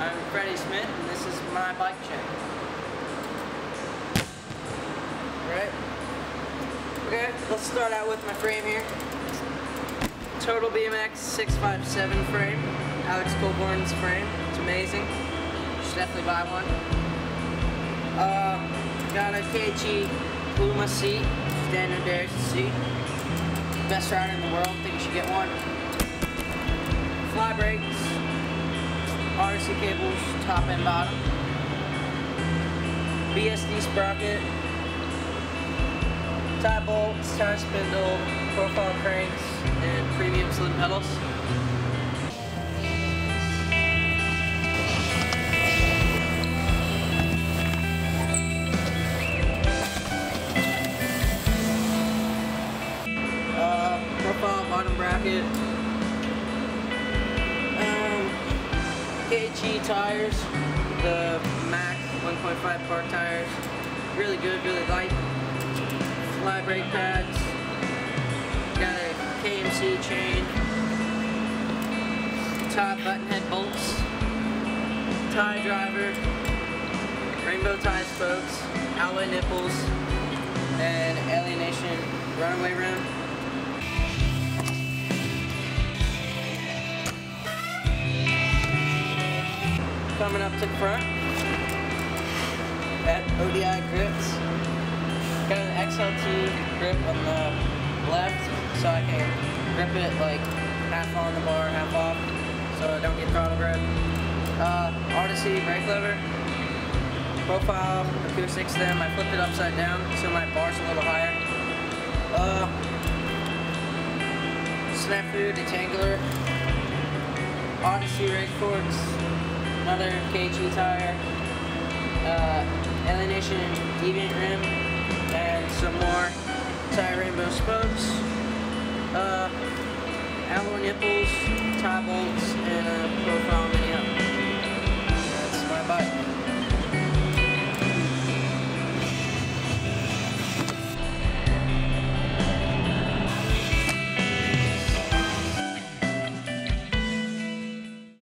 I'm Freddie Smith, and this is my bike check. Alright. Okay, let's start out with my frame here. Total BMX 657 frame. Alex Colborn's frame. It's amazing. You should definitely buy one. Got a KG Pluma seat. Standard Dare seat. Best rider in the world. Think you should get one. Fly brakes. RC cables, top and bottom. BSD sprocket. Tie bolts, tie spindle, profile cranks, and premium slim pedals. Profile bottom bracket. KG tires, the Mac 1.5 park tires. Really good, really light. Fly brake pads. Got a KMC chain. Top button head bolts. Tie driver. Rainbow tie spokes. Alloy nipples. And Alienation runaway rim. Coming up to the front. At ODI grips. Got an XLT grip on the left, so I can grip it like half on the bar, half off, so I don't get throttle grip. Odyssey brake lever. Profile acoustic stem. I flipped it upside down so my bar's a little higher. Snafu detangler. Odyssey race forks. Another KG tire. Alienation deviant rim. And some more tire rainbow spokes, alloy nipples,